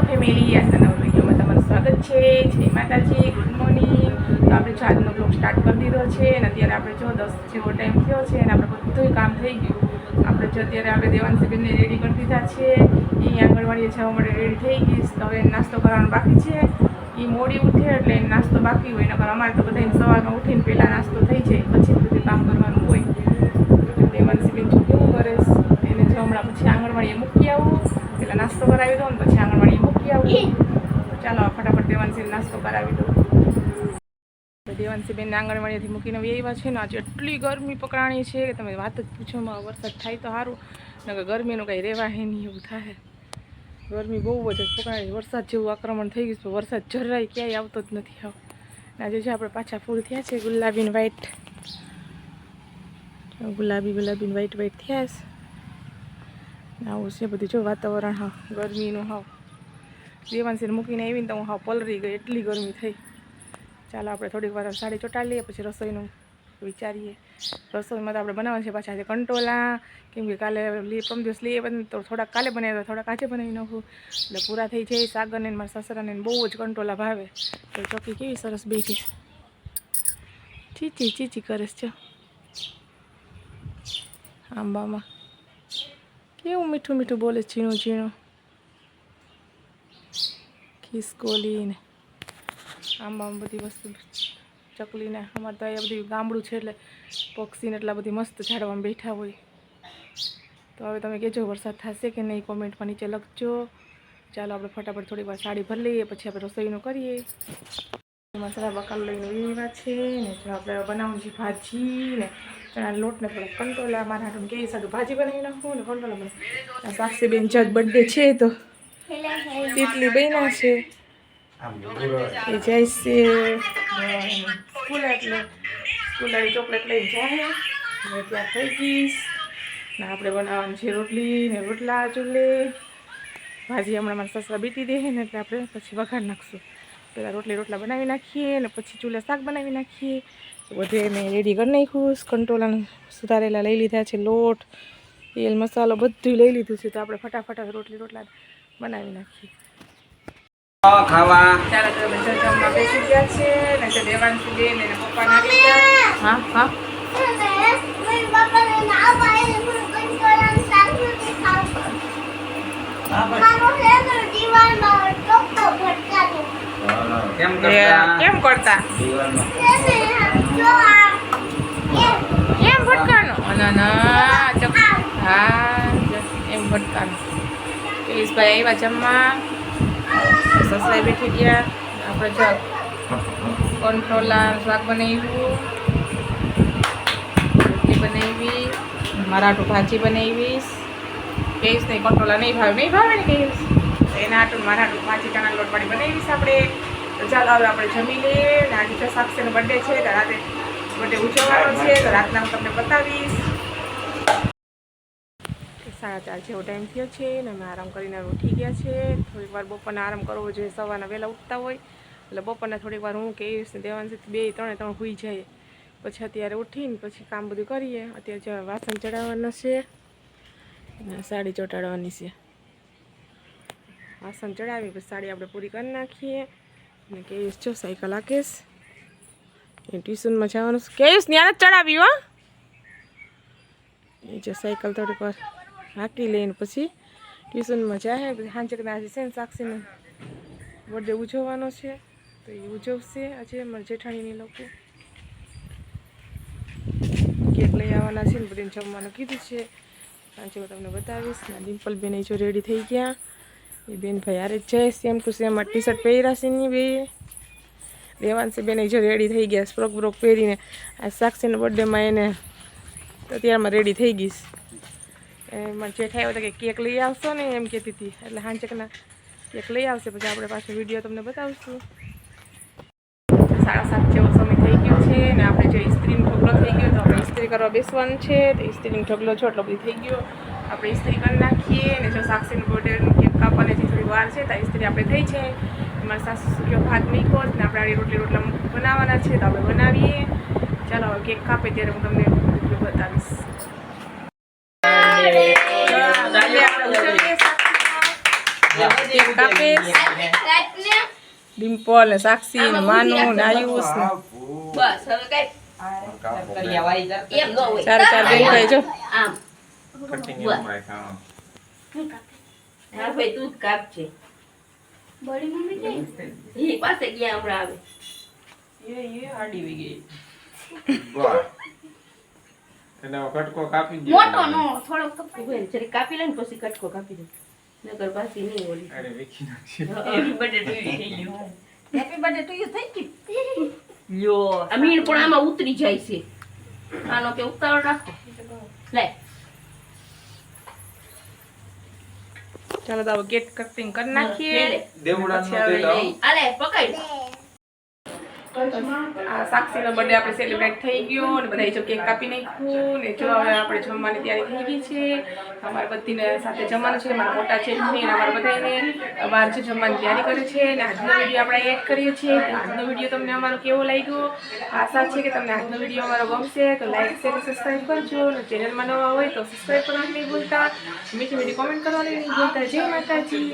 Family આજના નવા વિડીયોમાં તમારું સ્વાગત છે. જય માતાજી, ગુડ મોર્નિંગ. તો આપણે જો આજનો બ્લોગ સ્ટાર્ટ કરી દીધો છે અને અત્યારે આપણે જો 10 જેવો ટાઈમ થયો છે અને આપણે બધું કામ થઈ ગયું. આપણે જો અત્યારે આપણે દેવાંશીબેનને રેડી કરી દીધા છે. એ આંગણવાડીએ જવા માટે રેડી થઈ ગઈ. તો હવે નાસ્તો કરવાનો બાકી છે. એ મોડી ઉઠે એટલે નાસ્તો બાકી હોય, નકર અમારે તો બધાને સવારમાં ઉઠીને પહેલાં નાસ્તો થઈ જાય, પછી બધું કામ કરવાનું હોય. દેવાંશીબેન જો કેવું કરે એને જો હમણાં પછી આંગણવાડીએ મૂકી આવું, પેલા નાસ્તો કરાવી દો ને પછી આંગણવાડીએ મૂકી આવું. ચાલો ફટાફટ દેવાંશીને નાસ્તો કરાવી દો. દેવાંશીબેનને આંગણવાડીથી મૂકીને આવ્યા છે ને આજે એટલી ગરમી પકડાણી છે કે તમે વાત જ પૂછોમાં. વરસાદ થાય તો સારું, નકર ગરમીનું કાંઈ રહેવાય નહીં એવું થાય. ગરમી બહુ જ પકડાણી, વરસાદ જેવું આક્રમણ થઈ ગયું છે. વરસાદ જરાય ક્યાંય આવતો જ નથી આવ. આજે જો આપણે પાછા ફૂલ થયા છે ગુલાબી વ્હાઈટ, ગુલાબી વ્હાઈટ થયા છે. આવું છે બધું જો વાતાવરણ. હા ગરમીનું હાવ. દેવાંશીને મૂકીને આવીને તો હું હાવ પલરી ગઈ, એટલી ગરમી થઈ. ચાલો આપણે થોડીક વાર સાડી ચોંટાડી લઈએ, પછી રસોઈનું વિચારીએ. રસોઈમાં તો આપણે બનાવવાનું છે પાછા કંટોલા, કેમ કે કાલે પરમ દિવસ લઈએ તો થોડાક કાલે બનાવ્યા, થોડાક આજે બનાવી નાખું એટલે પૂરા થઈ જાય. સાગરને મારા સસરાને બહુ જ કંટોલા ભાવે. તો ચોકી કેવી સરસ બેઠી ચીચી કરે છે આંબામાં. કેવું મીઠું મીઠું બોલે, ઝીણું ઝીણું ખિસકોલીને આંબામાં બધી વસ્તુ ચકલીને. અમારે તો અહીંયા બધી ગામડું છે એટલે પક્ષીને એટલા બધી મસ્ત ઝાડવામાં બેઠા હોય. તો હવે તમે કહેજો વરસાદ થશે કે નહીં, કોમેન્ટમાં નીચે લખજો. ચાલો આપણે ફટાફટ થોડીક વાર સાડી ભરી લઈએ, પછી આપણે રસોઈનું કરીએ. મસાલા બકાલ લઈને એવા છે ને જો આપણે બનાવવું છે ભાજી ને ચણા લોટ ને થોડા કંટોલા. મારા હાટું કેવી સારું ભાજી બનાવી નાખું ને કંટોલા બનાવું. સાક્ષીબેન જજ બર્થડે છે તો તીતલી બન્યા છે. એ જાય છે સ્કૂલે, એટલે સ્કૂલે ચોકલેટ લઈને જાય ને ત્યાં થઈ ગઈશ ને આપણે બનાવવાનું છે રોટલી ને રોટલા ચૂલે. ભાજી હમણાં મારા સસરા બીટી દે ને એટલે આપણે પછી વઘાર નાખશું. પહેલાં રોટલા બનાવી નાખીએ ને પછી ચૂલે શાક બનાવી નાખીએ. બધે મેં રેડી કરી નાખ્યું. કંટોલાને સુધારેલા લઈ લીધા છે, લોટ તેલ મસાલો બધું લઈ લીધું છે. તો આપણે ફટાફટ રોટલા બનાવી નાખીએ. ખાવા ચાલો તો જમવા બેસી ગયા છે ને તો દેવાંશીબેન અને પપ્પા નાખી ગયા. હા હા કેમ કરતા એમ ભટકાનો હા એમ ભટકાનો. પિયુષભાઈ આવ્યા જમવા, સસરાઈ બેઠી ગયા. આપણે જો કંટોલા શાક બનાવ્યું, રોટલી બનાવી, મારા હાટું ભાજી બનાવીશ. કહીશ નહીં કંટોલા નહીં ભાવે ને કહીશ એના હાટું મારા હાટું ભાજી ચણા લોટવાળી બનાવીશ આપણે. તો ચાલો હવે આપણે જમી લઈએ. ને આજે જો સાક્ષીનો બર્થડે છે તો રાતે બર્થડે ઉજવવાનો છે તો રાતના હું તમને બતાવીશ. 4:30 જેવો ટાઈમ થયો છે ને અમે આરામ કરીને ઉઠી ગયા છે. થોડીક વાર બપોરને આરામ કરવો જોઈએ, સવારના વહેલા ઉઠતા હોય એટલે બપોરને થોડીક વાર હું કહીશ ને દેવાંશી 2-3 હોઈ જાય. પછી અત્યારે ઉઠીને પછી કામ બધું કરીએ. અત્યારે જો વાસણ ચડાવવાના છે ને સાડી ચોંટાડવાની છે. વાસણ ચડાવી પછી સાડી આપણે પૂરી કરી નાખીએ. અને કહીશ જો સાયકલ હાકેશ એ ટ્યુશનમાં જવાનું છે. કહીશ ત્યાં જ ચડાવી હો. એ જો સાયકલ થોડીક વાર હાકી લઈને પછી ટ્યુશનમાં જાય. પછી સાંજે આજે છે ને સાક્ષીને બર્થડે ઉજવવાનો છે તો એ ઉજવશે આજે. અમારા જેઠાણીની લોકો કેક લઈ આવવાના છે ને બધાને જમવાનું કીધું છે. સાંજે હું તમને બતાવીશ. ને ડિમ્પલબેન એ જો રેડી થઈ ગયા. એ બેન ભાઈ હારે જ જાય. Same to same T shirt પહેર્યા છે ને બે. દેવાંશીબેન એ જો રેડી થઈ ગયા સ્પ્રોક બ્રોક પહેરીને. આ સાક્ષીના બર્થડેમાં એને અત્યારમાં રેડી થઈ ગઈશ. મારે જેઠ આવ્યો હતો કે કેક લઈ આવશો ને એમ કહેતી હતી, એટલે હાંચકના કેક લઈ આવશે. પછી આપણે પાછો વિડીયો તમને બતાવશું. 7:30 જેવો સમય થઈ ગયો છે ને આપણે જો ઇસ્ત્રીનો ઢગલો થઈ ગયો તો આપણે ઇસ્ત્રી કરવા બેસવાનું છે. તો ઇસ્ત્રીનો ઢગલો છો એટલો બધો થઈ ગયો, આપણે ઇસ્ત્રી કરી નાખીએ. ને જો સાક્ષીનું બર્થડેનું કેક કાપવાની થોડી વાર છે તો ઇસ્ત્રી આપણે થઈ છે. મારા સાસુ સૂક્યો ભાત મૂક્યો ને આપણે આડી રોટલા બનાવવાના છે તો આપણે બનાવીએ. ચાલો હવે કેક કાપે ત્યારે હું તમને બતાવીશ. કેક કાપે ડિમ્પલ ને સાક્ષી ને માનુ ને આયુષ ને બસ હવે કઈ એમ ન હોય ચાર બેન ભાઈ જો આમ હા ભાઈ તું જ કાપ છે બડી મમ્મી કે એ પાસે ગયા હમણાં આવે કટકો કાપી દે. મોટો નો થોડો કપાઈ જરી કાપી લે ને પછી કટકો કાપી દે નકર પાછી નહીં ઓલી અરે વિકી નાખશે. હેપી બર્થડે ટુ યુ થઈ ગયું હેપી બર્થડે ટુ યુ થઈ ગયું યો આ મીણ પણ આમાં ઉતરી જાય છે આનો કે ઉતાવળ રાખો લે ચાલો તો હવે કેક કટિંગ કરી નાખીએ દેવડાનો પછી હવે દે તો. આલે પકડ આ સાક્ષીનો બર્થડે આપણે સેલિબ્રેટ થઈ ગયો અને બધાએ જો કેક કાપી નાખ્યું ને જો હવે આપણે જમવાની તૈયારી થઈ ગઈ છે અમારે બધીને સાથે જમવાનું છે મારા મોટા છે ને અમારા બધાને બહાર જે જમવાની તૈયારી કરે છે અને આજનો વિડીયો આપણે એડ કરીએ છીએ તો આજનો વિડીયો તમને અમારો કેવો લાગ્યો આશા છે કે તમને આજનો વિડીયો અમારો ગમશે તો લાઈક શેર સબસ્ક્રાઈબ કરજો અને ચેનલમાં નવા હોય તો સબસ્ક્રાઈબ કરવાનું નહીં ભૂલતા મીઠી મીઠી કોમેન્ટ કરવાની નહીં ભૂલતા જય માતાજી